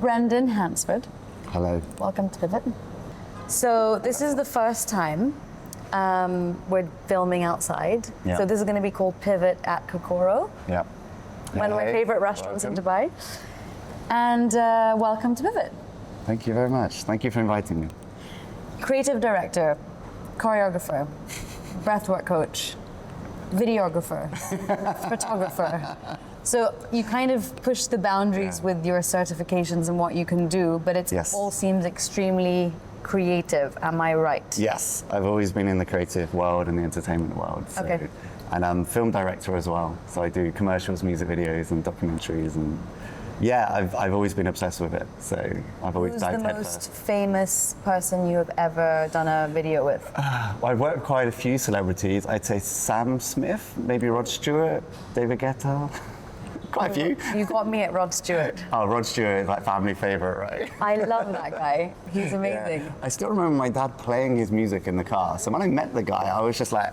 Brendon Hansford. Hello. Welcome to Pivot. So this is the first time we're filming outside. Yeah. So this is going to be called Pivot at KOKORO. Yeah. One of my favorite restaurants in Dubai. And welcome to Pivot. Thank you very much. Thank you for inviting me. Creative director, choreographer, breathwork coach, videographer, photographer. So you kind of push the boundaries with your certifications and what you can do, but it all seems extremely creative. Am I right? Yes, I've always been in the creative world and the entertainment world. So, okay. And I'm film director as well. So I do commercials, music videos, and documentaries, and yeah, I've always been obsessed with it. So I've always dived headfirst. Who's the most famous person you have ever done a video with? Well, I've worked with quite a few celebrities. I'd say Sam Smith, maybe Rod Stewart, David Guetta. Quite a few. You got me at Rod Stewart. Oh, Rod Stewart is like family favorite, right? I love that guy. He's amazing. Yeah. I still remember my dad playing his music in the car. So when I met the guy, I was just like,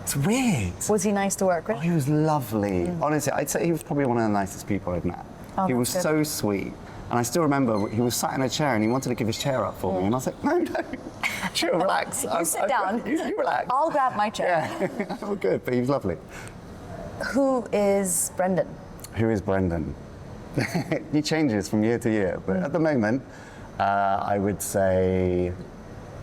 it's weird. Was he nice to work with? Oh, he was lovely. Honestly, I'd say he was probably one of the nicest people I've met. Oh, he was so sweet. And I still remember he was sat in a chair and he wanted to give his chair up for me. And I was like, no, chill, relax. You sit down. You relax. I'll grab my chair. Yeah, all good, but he was lovely. Who is Brendon? Who is Brendon? He changes from year to year, but at the moment, I would say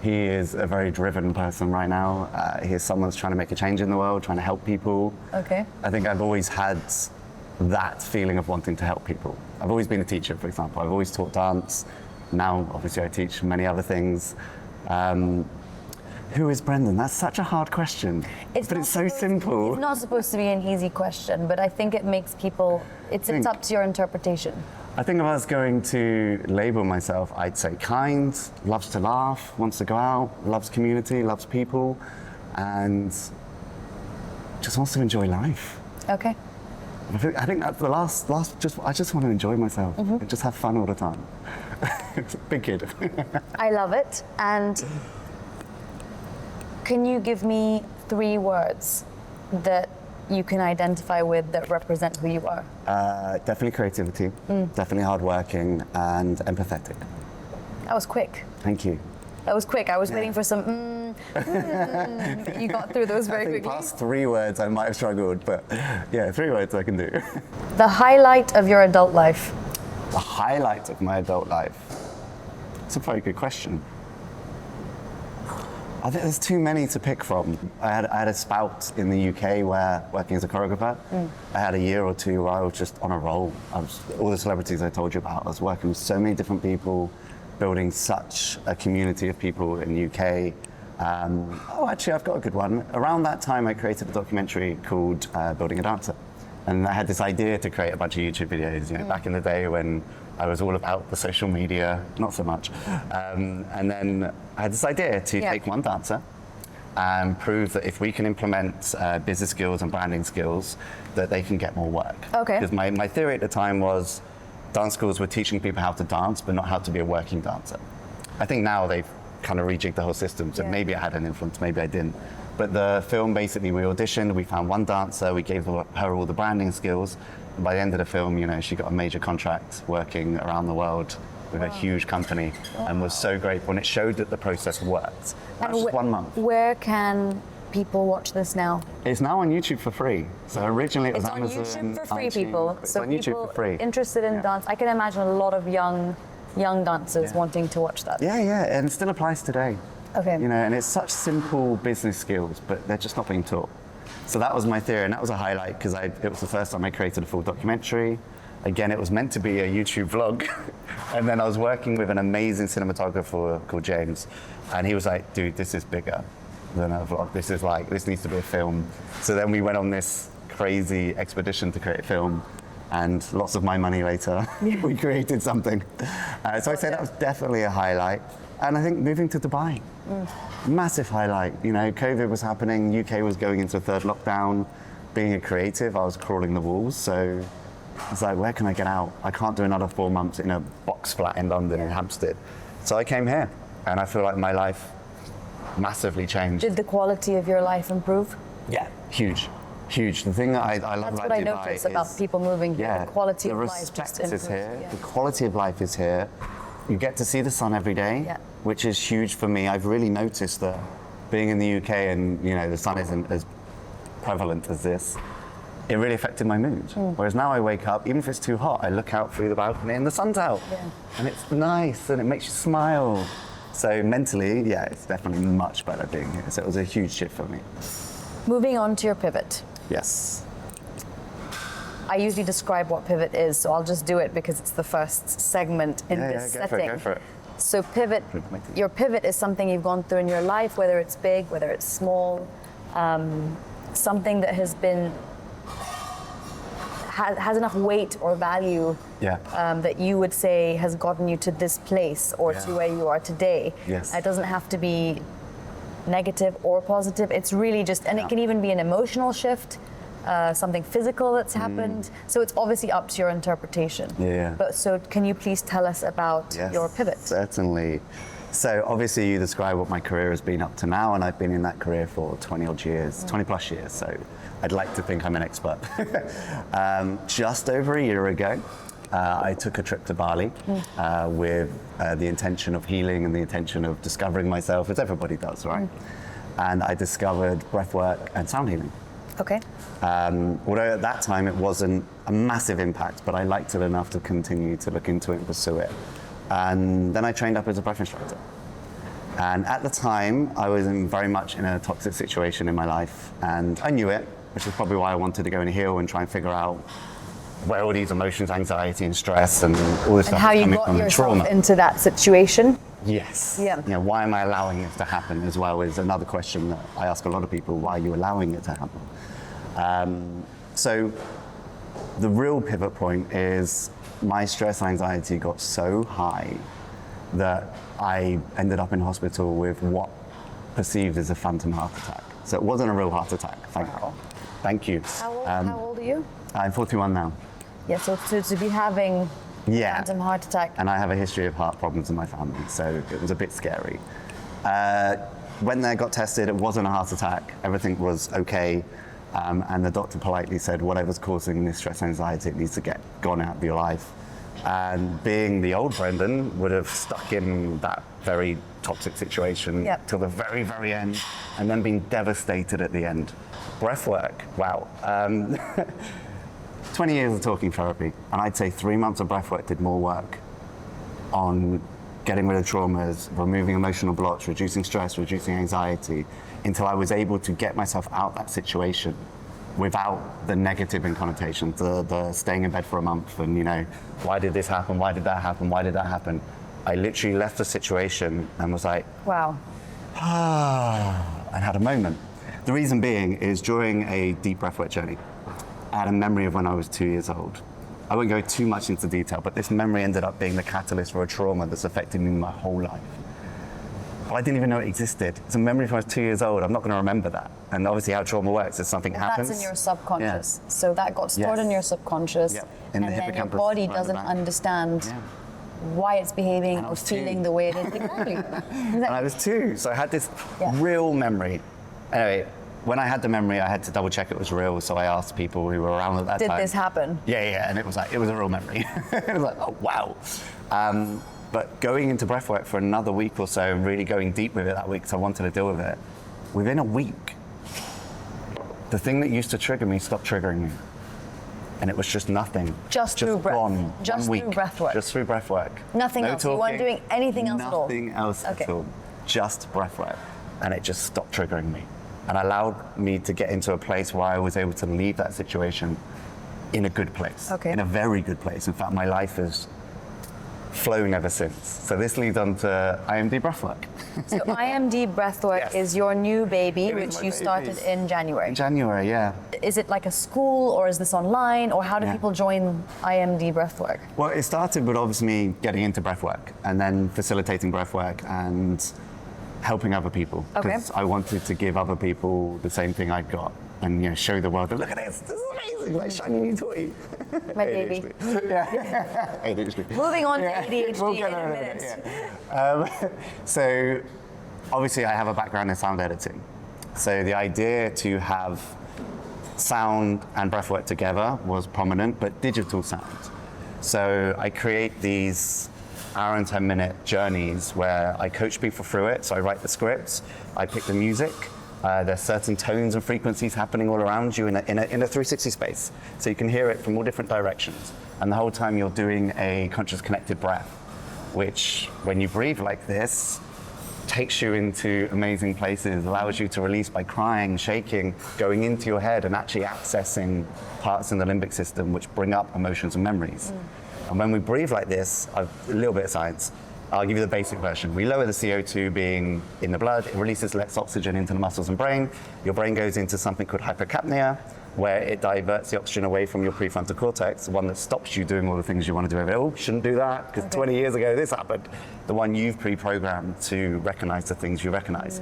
he is a very driven person right now. He is someone that's trying to make a change in the world, trying to help people. Okay. I think I've always had that feeling of wanting to help people. I've always been a teacher, for example. I've always taught dance. Now, obviously, I teach many other things. Who is Brendon? That's such a hard question, but it's so simple. It's not supposed to be an easy question, but I think it makes people, it's up to your interpretation. I think if I was going to label myself, I'd say kind, loves to laugh, wants to go out, loves community, loves people, and just wants to enjoy life. Okay. I think that's the last I just want to enjoy myself and just have fun all the time. Big kid. I love it. And can you give me 3 words that you can identify with that represent who you are? Definitely creativity, definitely hardworking, and empathetic. That was quick. Thank you. That was quick. I was waiting for some You got through those very quickly. Past 3 words I might have struggled, but yeah, 3 words I can do. The highlight of your adult life? The highlight of my adult life? That's a very good question. I think there's too many to pick from. I had a spout in the UK where working as a choreographer. I had a year or 2 where I was just on a roll. All the celebrities I told you about, I was working with so many different people, building such a community of people in the UK. Actually, I've got a good one. Around that time, I created a documentary called Building a Dancer. And I had this idea to create a bunch of YouTube videos, back in the day when I was all about the social media, not so much. And then I had this idea to take one dancer and prove that if we can implement business skills and branding skills, that they can get more work. Okay. Because my theory at the time was dance schools were teaching people how to dance, but not how to be a working dancer. I think now they've kind of rejigged the whole system, so maybe I had an influence, maybe I didn't. But the film, basically, we auditioned, we found one dancer, we gave her all the branding skills. And by the end of the film, she got a major contract working around the world with a huge company and was so grateful. And it showed that the process worked. That was just 1 month. Where can people watch this now? It's now on YouTube for free. So originally it was Amazon. It's on YouTube for free, iTunes, people. It's So on YouTube people for free. interested in dance. I can imagine a lot of young dancers wanting to watch that. Yeah, and it still applies today. Okay. And it's such simple business skills, but they're just not being taught. So that was my theory, and that was a highlight because it was the first time I created a full documentary. Again, it was meant to be a YouTube vlog, and then I was working with an amazing cinematographer called James, and he was like, "Dude, this is bigger than a vlog. This needs to be a film." So then we went on this crazy expedition to create a film, and lots of my money later, we created something. So I'd say that was definitely a highlight. And I think moving to Dubai, massive highlight. COVID was happening, UK was going into a 3rd lockdown. Being a creative, I was crawling the walls. So I was like, where can I get out? I can't do another 4 months in a box flat in London, in Hampstead. So I came here, and I feel like my life massively changed. Did the quality of your life improve? Yeah, huge. Huge. The thing that I love That's about what I Dubai notice about people moving here. The quality of life just respect is improves. here. Yeah. The quality of life is here. You get to see the sun every day, Yeah. which is huge for me. I've really noticed that being in the UK and the sun isn't as prevalent as this. It really affected my mood. Whereas now I wake up, even if it's too hot, I look out through the balcony and the sun's out. Yeah. And it's nice and it makes you smile. So mentally, yeah, it's definitely much better being here. So it was a huge shift for me. Moving on to your pivot. Yes. I usually describe what pivot is, so I'll just do it because it's the first segment in this setting. Go for it. So pivot, your pivot is something you've gone through in your life, whether it's big, whether it's small, something that has enough weight or value that you would say has gotten you to this place or to where you are today. Yes. It doesn't have to be negative or positive. It's really just, and it can even be an emotional shift, something physical that's happened. So it's obviously up to your interpretation. Yeah. But so can you please tell us about your pivot? Certainly. So obviously you describe what my career has been up to now, and I've been in that career for 20 odd years, 20 plus years. So I'd like to think I'm an expert. Just over a year ago, I took a trip to Bali with the intention of healing and the intention of discovering myself, as everybody does, right? And I discovered breathwork and sound healing. Okay. Although at that time it wasn't a massive impact, but I liked it enough to continue to look into it and pursue it. And then I trained up as a breath instructor. And at the time, I was very much in a toxic situation in my life, and I knew it, which is probably why I wanted to go and heal and try and figure out where all these emotions, anxiety and stress and all this stuff And how is you coming got from, yourself trauma. into that situation. Yes. Yeah. Why am I allowing it to happen as well is another question that I ask a lot of people, why are you allowing it to happen? So the real pivot point is my stress and anxiety got so high that I ended up in hospital with what perceived as a phantom heart attack. So it wasn't a real heart attack, thank you. How old are you? I'm 41 now. Yeah, so to be having a phantom heart attack. And I have a history of heart problems in my family, so it was a bit scary. When I got tested, it wasn't a heart attack. Everything was okay. And the doctor politely said, whatever's causing this stress and anxiety, it needs to get gone out of your life. And being the old Brendon would have stuck in that very toxic situation till the very, very end, and then been devastated at the end. Breathwork, wow. 20 years of talking therapy, and I'd say 3 months of breathwork did more work on getting rid of traumas, removing emotional blocks, reducing stress, reducing anxiety, until I was able to get myself out that situation without the negative in connotation, the staying in bed for a month and, why did this happen? Why did that happen? Why did that happen? I literally left the situation and was like, wow. and had a moment. The reason being is during a deep breathwork journey, I had a memory of when I was 2 years old. I won't go too much into detail, but this memory ended up being the catalyst for a trauma that's affected me my whole life. But I didn't even know it existed. It's a memory from when I was 2 years old. I'm not going to remember that. And obviously how trauma works is something happens. That's in your subconscious. Yeah. So that got stored in your subconscious. Yep. And then your body doesn't understand why it's behaving or feeling the way it is. Exactly. And I was 2, so I had this real memory. Anyway, when I had the memory, I had to double check it was real, so I asked people who were around at that time. Did this happen? Yeah, and it was a real memory. It was like, oh, wow. But going into breathwork for another week or so and really going deep with it that week, because I wanted to deal with it, within a week, the thing that used to trigger me stopped triggering me. And it was just nothing. Just through breath. Gone. Just through breathwork. Just through breathwork. Nothing else. Talking, you weren't doing anything else at all. Nothing else at all. Just breathwork. And it just stopped triggering me. And allowed me to get into a place where I was able to leave that situation in a good place. Okay. In a very good place. In fact, my life has flown ever since. So this leads on to IMD Breathwork. So IMD Breathwork is your new baby, which you started in January. In January, yeah. Is it like a school, or is this online, or how do people join IMD Breathwork? Well, it started with obviously me getting into breathwork and then facilitating breathwork and helping other people. Because I wanted to give other people the same thing I'd got and show the world that, look at this is amazing, like shiny new toy. My baby. Yeah. ADHD. Moving on to ADHD in a minute. So obviously I have a background in sound editing. So the idea to have sound and breathwork together was prominent, but digital sound. So I create these hour and 10-minute journeys where I coach people through it. So I write the scripts, I pick the music. There's certain tones and frequencies happening all around you in a 360 space. So you can hear it from all different directions. And the whole time you're doing a conscious connected breath, which when you breathe like this, takes you into amazing places, allows you to release by crying, shaking, going into your head and actually accessing parts in the limbic system which bring up emotions and memories. And when we breathe like this, a little bit of science, I'll give you the basic version. We lower the CO2 being in the blood, it releases less oxygen into the muscles and brain. Your brain goes into something called hypercapnia, where it diverts the oxygen away from your prefrontal cortex, the one that stops you doing all the things you want to do. Oh, shouldn't do that, because 20 years ago this happened. The one you've pre-programmed to recognize the things you recognize.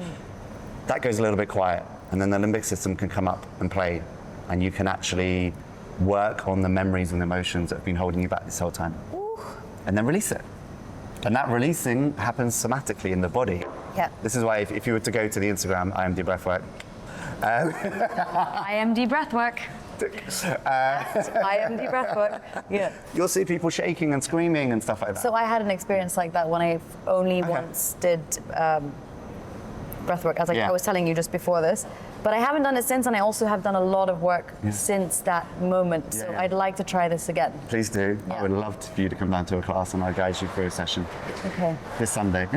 That goes a little bit quiet, and then the limbic system can come up and play, and you can actually work on the memories and emotions that have been holding you back this whole time. And then release it. And that releasing happens somatically in the body. Yeah. This is why if you were to go to the Instagram, IMD Breathwork, IMD Breathwork. IMD Breathwork. Yeah. You'll see people shaking and screaming and stuff like that. So I had an experience like that when I only once did breathwork, as I was telling you just before this. But I haven't done it since, and I also have done a lot of work since that moment. So I'd like to try this again. Please do. Yeah. I would love for you to come down to a class and I'll guide you through a session. Okay. This Sunday.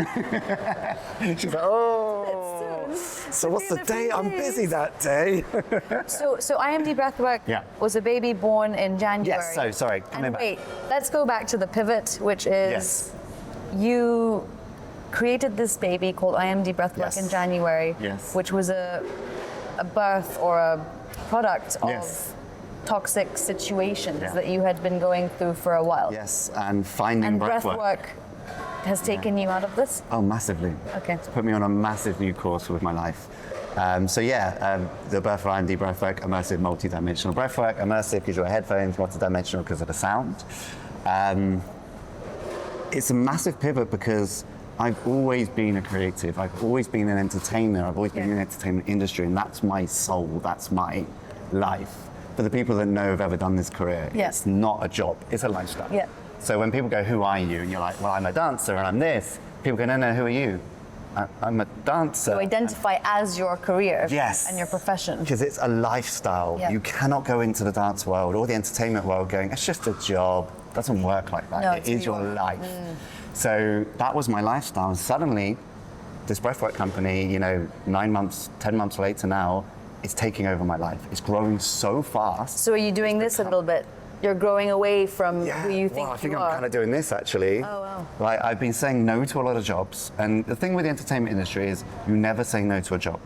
She's like, oh. So what's the day? I'm busy that day. So IMD Breathwork was a baby born in January. Yes, so sorry. And wait, let's go back to the pivot, which is you created this baby called IMD Breathwork in January, which was a birth or a product of toxic situations that you had been going through for a while. Yes, and finding breathwork has taken you out of this? Oh, massively. Okay. It's put me on a massive new course with my life. The birth of IMD Breathwork, immersive multi-dimensional breathwork. Immersive because you're headphones, multi-dimensional because of the sound. It's a massive pivot because I've always been a creative. I've always been an entertainer. I've always been in the entertainment industry, and that's my soul. That's my life. For the people that know have ever done this career, it's not a job. It's a lifestyle. Yeah. So when people go, "Who are you?" and you're like, "Well, I'm a dancer and I'm this," people go, "No, who are you?" I'm a dancer. So identify as your career and your profession. Because it's a lifestyle. Yeah. You cannot go into the dance world or the entertainment world going, "It's just a job." It doesn't work like that. No, it is your life. So that was my lifestyle. And suddenly, this breathwork company, 9 months, 10 months later now, is taking over my life. It's growing so fast. So are you doing this a little bit? You're growing away from who you think I think you I'm are. kind of doing this actually. Oh, wow. Like I've been saying no to a lot of jobs. And the thing with the entertainment industry is you never say no to a job.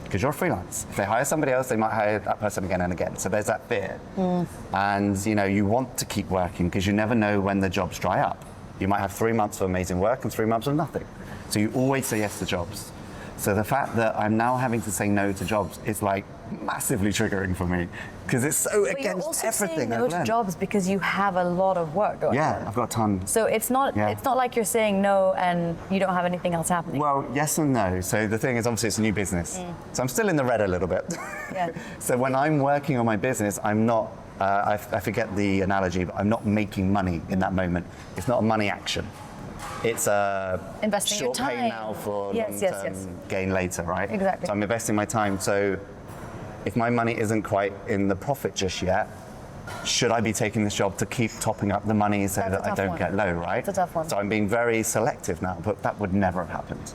Because you're freelance. If they hire somebody else, they might hire that person again and again. So there's that fear. And you want to keep working because you never know when the jobs dry up. You might have 3 months of amazing work and 3 months of nothing. So you always say yes to jobs. So the fact that I'm now having to say no to jobs is like massively triggering for me because it's so But against you're also everything saying no I've to learned. jobs because you have a lot of work going on. Yeah, I've got a ton. So it's not like you're saying no and you don't have anything else happening. Well, yes and no. So the thing is, obviously, it's a new business. So I'm still in the red a little bit. Yeah. So when I'm working on my business, I'm not, I forget the analogy, but I'm not making money in that moment. It's not a money action. It's a investing short your time. pay now for long-term gain later, right? Exactly. So I'm investing my time. So if my money isn't quite in the profit just yet, should I be taking this job to keep topping up the money so that I don't get low, right? That's a tough one. So I'm being very selective now, but that would never have happened.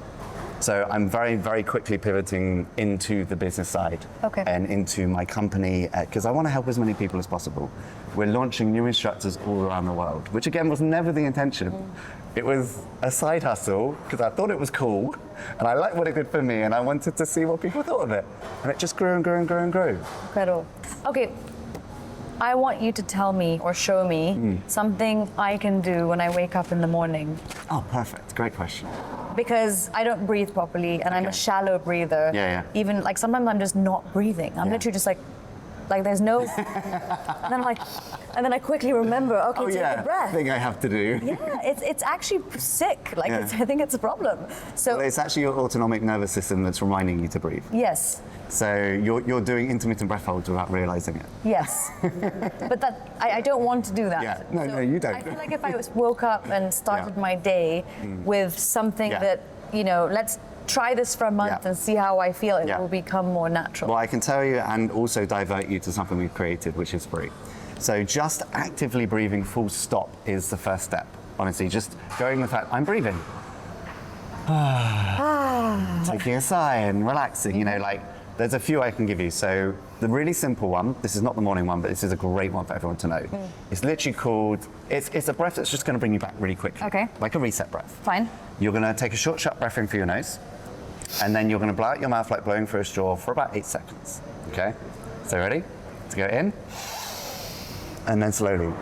So I'm very, very quickly pivoting into the business side and into my company because I want to help as many people as possible. We're launching new instructors all around the world, which again was never the intention. It was a side hustle because I thought it was cool and I liked what it did for me and I wanted to see what people thought of it. And it just grew and grew and grew and grew. Incredible. Okay, I want you to tell me or show me something I can do when I wake up in the morning. Oh, perfect. Great question. Because I don't breathe properly and I'm a shallow breather. Yeah. Even like sometimes I'm just not breathing. I'm literally just like Like there's no, and then I quickly remember, okay, take a breath. Thing I have to do. Yeah, it's actually sick. Like I think it's a problem. So well, it's actually your autonomic nervous system that's reminding you to breathe. yes. So you're doing intermittent breath holds without realizing it. Yes, but that I don't want to do that. Yeah, no, you don't. I feel like if I woke up and started my day with something that, you know, let's try this for a month and see how I feel, it will become more natural. Well, I can tell you and also divert you to something we've created, which is free. So just actively breathing full stop is the first step. Honestly, just going with that, I'm breathing. Taking a sigh and relaxing, you know, like there's a few I can give you. So the really simple one, this is not the morning one, but this is a great one for everyone to know. It's literally called, it's a breath that's just going to bring you back really quickly. Okay. Like a reset breath. Fine. You're going to take a short, sharp breath in through your nose, and then you're going to blow out your mouth like blowing through a straw for about 8 seconds. Okay? So ready? To go in, and then slowly.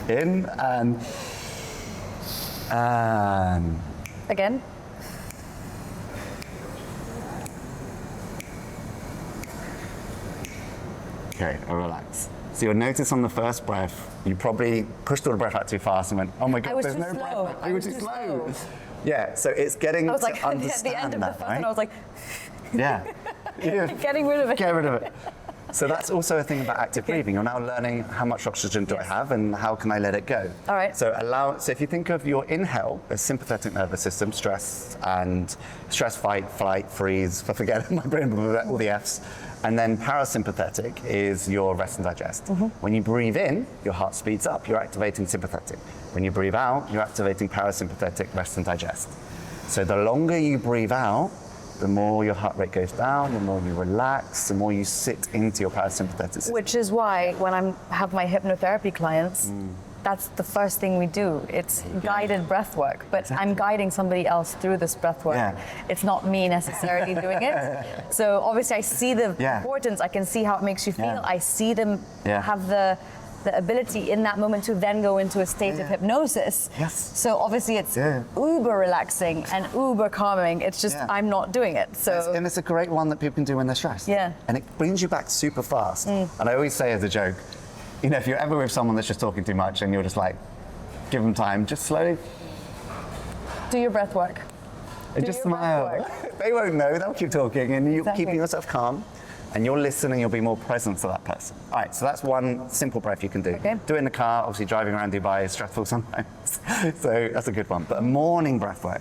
In and Again. okay, relax. So you'll notice on the first breath, you probably pushed all the breath out too fast and went, oh my God, there's no breath. I was too slow. Yeah, so it's getting I was to like, understand at the end of the that, first right? one, I was like, Yeah. getting rid of it. Get rid of it. So that's also a thing about active breathing. You're now learning how much oxygen do I have and how can I let it go. All right. So if you think of your inhale as sympathetic nervous system, stress, fight, flight, freeze, I forget my brain, all the F's. And then parasympathetic is your rest and digest. When you breathe in, your heart speeds up, you're activating sympathetic. When you breathe out, you're activating parasympathetic, rest and digest. So the longer you breathe out, the more your heart rate goes down, the more you relax, the more you sit into your parasympathetic system. Which is why when I have my hypnotherapy clients, that's the first thing we do. It's guided breath work, but I'm guiding somebody else through this breath work. Yeah. It's not me necessarily doing it. So obviously I see the importance, I can see how it makes you feel, I see them have the ability in that moment to then go into a state of hypnosis. Yes. So obviously it's uber relaxing and uber calming. It's just I'm not doing it. So And it's a great one that people can do when they're stressed. Yeah. And it brings you back super fast. And I always say as a joke, you know, if you're ever with someone that's just talking too much and you're just like, give them time, just slowly. do your breath work. And just smile. They won't know, they'll keep talking and you're keeping yourself calm. And you'll listen and you'll be more present to that person. All right, so that's one simple breath you can do. Okay. Do it in the car, obviously driving around Dubai is stressful sometimes. So that's a good one. But a morning breath work,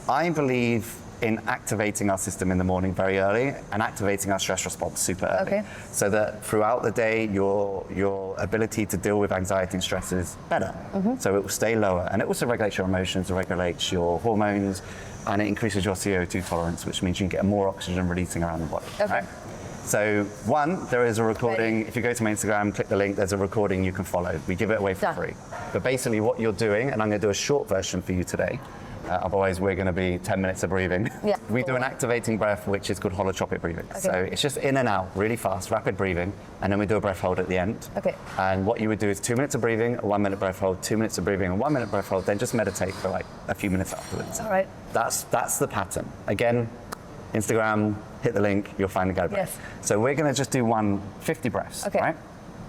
I believe in activating our system in the morning very early and activating our stress response super early. Okay. So that throughout the day, your ability to deal with anxiety and stress is better. So it will stay lower. And it also regulates your emotions, it regulates your hormones, and it increases your CO2 tolerance, which means you can get more oxygen releasing around the body. Okay. Right? So one, there is a recording. If you go to my Instagram, click the link, there's a recording you can follow. We give it away for free. But basically what you're doing, and I'm going to do a short version for you today, otherwise we're going to be 10 minutes of breathing. Yeah. We do an activating breath, which is called holotropic breathing. Okay. So it's just in and out, really fast, rapid breathing, and then we do a breath hold at the end. Okay. And what you would do is 2 minutes of breathing, a 1 minute breath hold, 2 minutes of breathing, a 1 minute breath hold, then just meditate for like a few minutes afterwards. All right. That's the pattern. Again, Instagram, hit the link, you'll find the guide. Yes. So we're going to just do 50 breaths, Okay. right?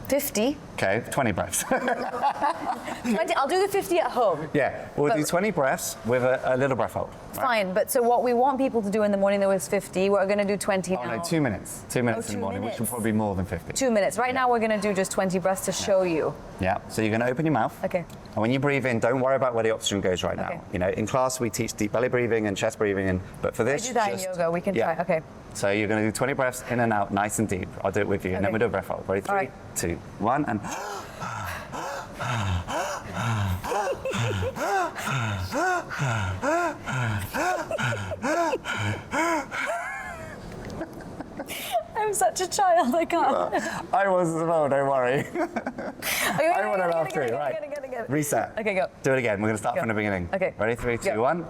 50. Okay, 20 breaths. 20. I'll do the 50 at home. Yeah, we'll do 20 breaths with a little breath hold. Right? Fine, but so what we want people to do in the morning though is 50. We're going to do 20 Oh now. no, 2 minutes. 2 minutes in the 2 morning, which will minutes. probably be more than 50. 2 minutes. Right now we're going to do just 20 breaths to show you. Yeah, so you're going to open your mouth. Okay. And when you breathe in, don't worry about where the oxygen goes right now. Okay. You know, in class we teach deep belly breathing and chest breathing, but for I this, do that in yoga. We can try. Okay. So you're going to do 20 breaths in and out, nice and deep. I'll do it with you, and then Okay. we'll do a breath hold. Ready? 3, All right. 2, 1, and. I'm such a child. I can't. I was as well, don't worry. Okay, I want to laugh too, again, right? again. Reset. Okay, go. Do it again. We're going to start Go. from the beginning. Okay. Ready? 3, 2, Go. 1.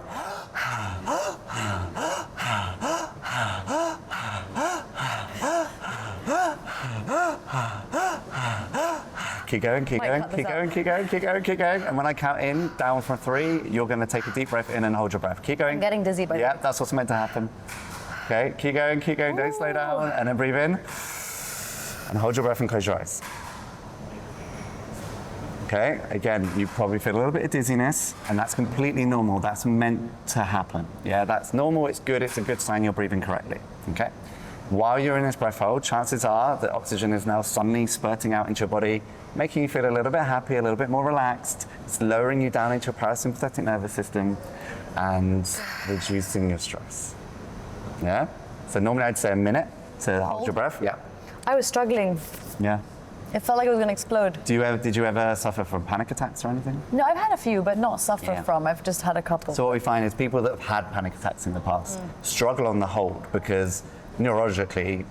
Keep going, keep Might going, cut this keep out. going, keep going, keep going, keep going. And when I count in, down from 3, you're going to take a deep breath in and hold your breath. Keep going. I'm getting dizzy by Yeah, that's what's meant to happen. Okay, keep going, don't slow down. And then breathe in. And hold your breath and close your eyes. Okay, again, you probably feel a little bit of dizziness, and that's completely normal. That's meant to happen. Yeah, that's normal, it's good, it's a good sign you're breathing correctly. Okay? While you're in this breath hold, chances are that oxygen is now suddenly spurting out into your body, making you feel a little bit happy, a little bit more relaxed. It's lowering you down into your parasympathetic nervous system and reducing your stress. Yeah? So normally I'd say a minute to hold your breath. Yeah. I was struggling. Yeah. It felt like it was going to explode. Did you ever suffer from panic attacks or anything? No, I've had a few, but not suffer Yeah. from. I've just had a couple. So what we find is people that have had panic attacks in the past struggle on the hold because neurologically,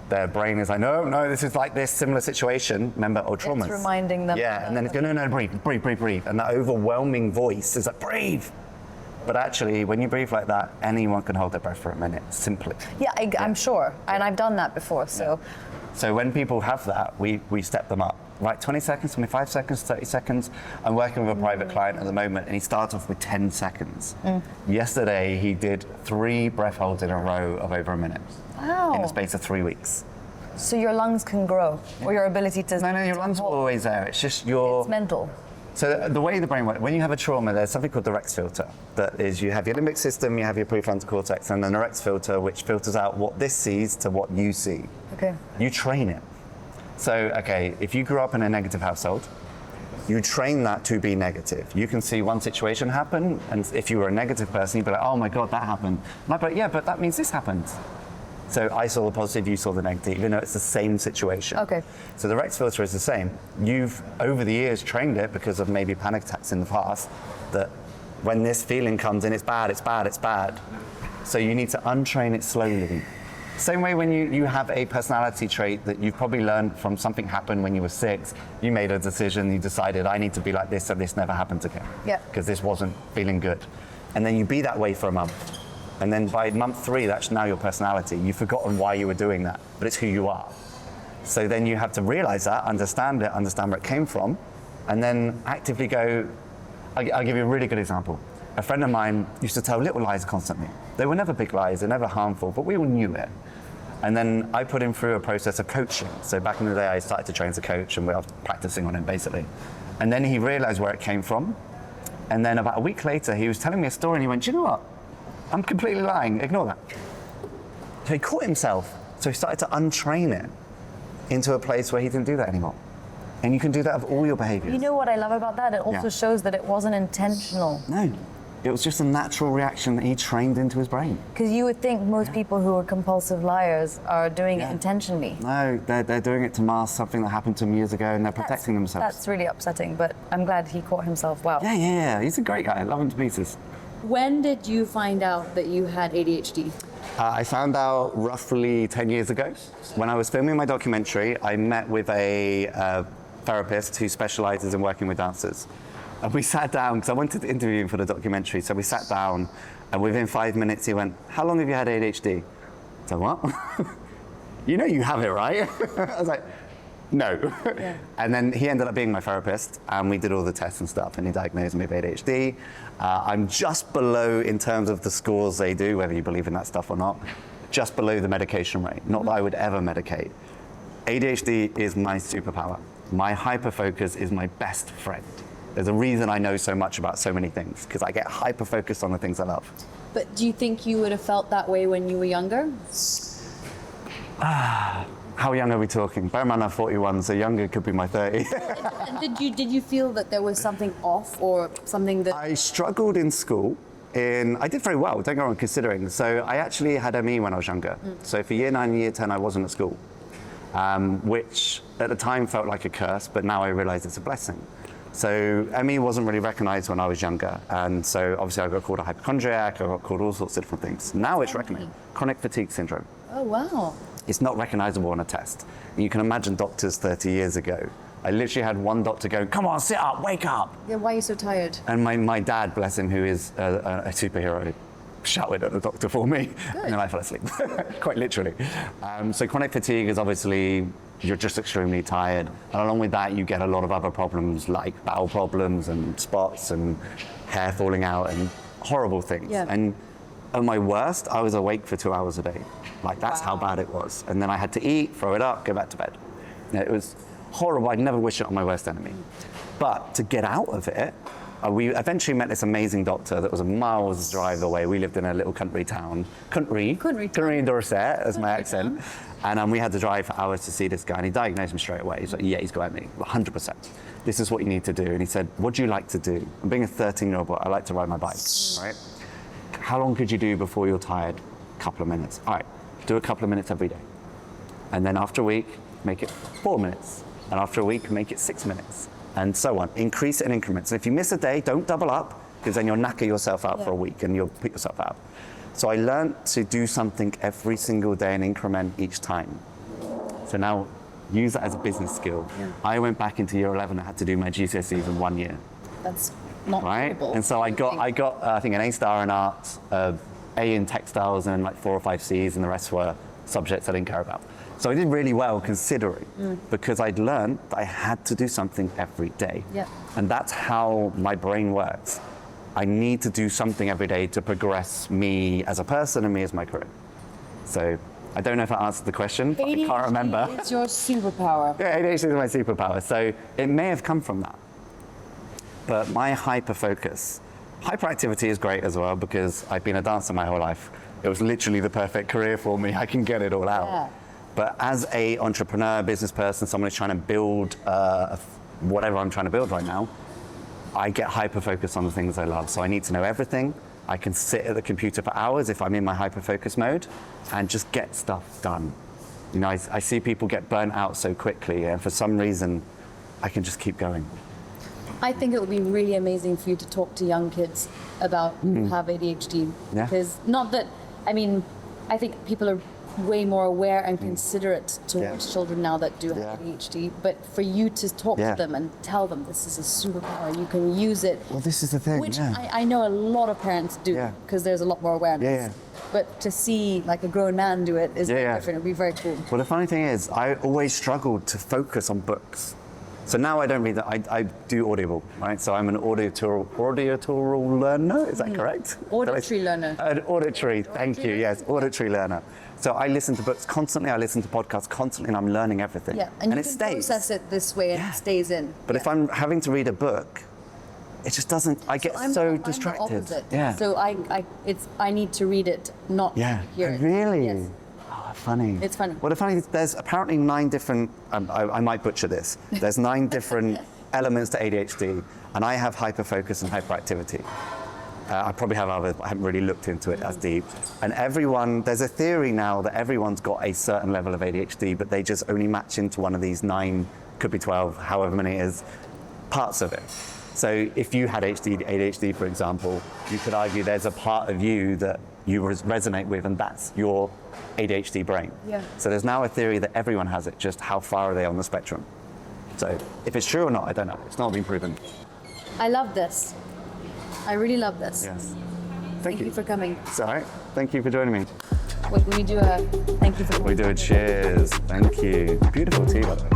their brain is like, no, this is like this similar situation, remember, or traumas. It's reminding them. Yeah, and then it's going, no, breathe. And that overwhelming voice is like, breathe. But actually, when you breathe like that, anyone can hold their breath for a minute, simply. Yeah, I'm sure. And I've done that before, so. So when people have that, we step them up. Right, 20 seconds, 25 seconds, 30 seconds. I'm working with a private client at the moment, and he starts off with 10 seconds. Yesterday, he did 3 breath holds in a row of over a minute. Wow. In the space of 3 weeks. So your lungs can grow, or your ability to. No, your lungs are always there. It's just your. It's mental. So the way the brain works, when you have a trauma, there's something called the Rex filter. That is, you have your limbic system, you have your prefrontal cortex, and then the Rex filter, which filters out what this sees to what you see. Okay. You train it. So, okay, if you grew up in a negative household, you train that to be negative. You can see one situation happen, and if you were a negative person, you'd be like, oh my God, that happened. And I'd be like, yeah, but that means this happened. So I saw the positive, you saw the negative, even though it's the same situation. Okay. So the Rex filter is the same. You've, over the years, trained it because of maybe panic attacks in the past, that when this feeling comes in, it's bad, it's bad, it's bad. So you need to untrain it slowly. Same way when you have a personality trait that you've probably learned from something happened when you were 6, you made a decision, you decided, I need to be like this so this never happens again. Yeah. Because this wasn't feeling good. And then you be that way for a month. And then by month 3, that's now your personality. You've forgotten why you were doing that, but it's who you are. So then you have to realize that, understand it, understand where it came from, and then actively go. I'll give you a really good example. A friend of mine used to tell little lies constantly. They were never big lies, they're never harmful, but we all knew it. And then I put him through a process of coaching. So back in the day, I started to train as a coach, and we were practicing on him, basically. And then he realized where it came from. And then about a week later, he was telling me a story, and he went, do you know what? I'm completely lying, ignore that. So he caught himself. So he started to untrain it into a place where he didn't do that anymore. And you can do that of all your behaviors. You know what I love about that? It also Yeah. shows that it wasn't intentional. No, it was just a natural reaction that he trained into his brain. Because you would think most people who are compulsive liars are doing it intentionally. No, they're doing it to mask something that happened to them years ago, and they're protecting themselves. That's really upsetting, but I'm glad he caught himself. Wow. Yeah, he's a great guy. I love him to pieces. When did you find out that you had ADHD? I found out roughly 10 years ago. When I was filming my documentary, I met with a therapist who specializes in working with dancers. And we sat down, because I wanted to interview him for the documentary, so we sat down, and within 5 minutes he went, how long have you had ADHD? I said, what? You know you have it, right? I was like, no. Yeah. And then he ended up being my therapist, and we did all the tests and stuff, and he diagnosed me with ADHD. I'm just below, in terms of the scores they do, whether you believe in that stuff or not, just below the medication rate. Not that I would ever medicate. ADHD is my superpower. My hyperfocus is my best friend. There's a reason I know so much about so many things, because I get hyper-focused on the things I love. But do you think you would have felt that way when you were younger? How young are we talking? Bear in mind I'm 41, so younger could be my 30. And did you feel that there was something off or something that... I struggled in school. I did very well, don't get me wrong, considering. So I actually had ME when I was younger. So for year 9 and year 10, I wasn't at school, which at the time felt like a curse, but now I realize it's a blessing. So ME wasn't really recognized when I was younger. And so obviously I got called a hypochondriac, I got called all sorts of different things. Now it's recognized. Chronic fatigue syndrome. Oh, wow. It's not recognizable on a test. And you can imagine doctors 30 years ago. I literally had one doctor go, come on, sit up, wake up. Yeah, why are you so tired? And my dad, bless him, who is a superhero, shouted at the doctor for me, and then I fell asleep, quite literally. So chronic fatigue is obviously you're just extremely tired, and along with that you get a lot of other problems like bowel problems and spots and hair falling out and horrible things. Yeah. And at my worst, I was awake for 2 hours a day. Like that's how bad it was. And then I had to eat, throw it up, go back to bed. It was horrible. I'd never wish it on my worst enemy. But to get out of it, we eventually met this amazing doctor that was a miles drive away. We lived in a little country town. Country in Dorset, as my accent. And we had to drive for hours to see this guy. And he diagnosed me straight away. He's like, yeah, he's got me, 100%. This is what you need to do. And he said, what do you like to do? I'm being a 13-year-old boy, I like to ride my bike, right? How long could you do before you're tired? A couple of minutes. All right, do a couple of minutes every day. And then after a week, make it 4 minutes. And after a week, make it 6 minutes. And so on. Increase it in increments. And if you miss a day, don't double up, because then you'll knacker yourself out for a week and you'll put yourself out. So I learned to do something every single day and increment each time. So now use that as a business skill. Yeah. I went back into year 11, I had to do my GCSEs in 1 year. That's not right. terrible. And so I got I think an A star in art, A in textiles, and like 4 or 5 C's, and the rest were subjects I didn't care about. So I did really well considering, because I'd learned that I had to do something every day. Yeah. And that's how my brain works. I need to do something every day to progress me as a person and me as my career. So I don't know if I answered the question, but I can't remember. It's your superpower. Yeah, ADHD is my superpower. So it may have come from that. But my hyperactivity is great as well, because I've been a dancer my whole life. It was literally the perfect career for me. I can get it all out. Yeah. But as a entrepreneur, business person, someone who's trying to build whatever I'm trying to build right now, I get hyper-focused on the things I love. So I need to know everything. I can sit at the computer for hours if I'm in my hyper-focus mode and just get stuff done. You know, I see people get burnt out so quickly, and for some reason, I can just keep going. I think it would be really amazing for you to talk to young kids about who have ADHD. Yeah. Because not that, I mean, I think people are way more aware and considerate towards children now that do have ADHD, but for you to talk to them and tell them this is a superpower, you can use it. Well, this is the thing, which I know a lot of parents do, because there's a lot more awareness. Yeah. But to see like a grown man do it is different. It'd be very cool. Well, the funny thing is, I always struggled to focus on books. So now I don't read that. I do Audible, right? So I'm an auditory learner. Is that correct? Auditory learner. An auditory. Thank you. Yes, auditory learner. So I listen to books constantly. I listen to podcasts constantly, and I'm learning everything. Yeah, and you it can stays. process it this way, and it stays in. But if I'm having to read a book, it just doesn't. I get so distracted. I'm the opposite. Yeah. So I need to read it, not hear it. Really? Yes. Oh, funny. It's funny. Well, the funny is, there's apparently 9 different. I might butcher this. There's 9 different elements to ADHD, and I have hyperfocus and hyperactivity. I probably have others, but I haven't really looked into it as deep. And there's a theory now that everyone's got a certain level of ADHD, but they just only match into one of these 9, could be 12, however many it is, parts of it. So if you had ADHD, for example, you could argue there's a part of you that you resonate with, and that's your ADHD brain. Yeah. So there's now a theory that everyone has it, just how far are they on the spectrum? So if it's true or not, I don't know. It's not been proven. I love this. I really love this. Yes. Thank you for coming. It's all right. Thank you for joining me. Wait, we do a thank you for coming. We do a cheers. Thank you. Beautiful tea, by the way.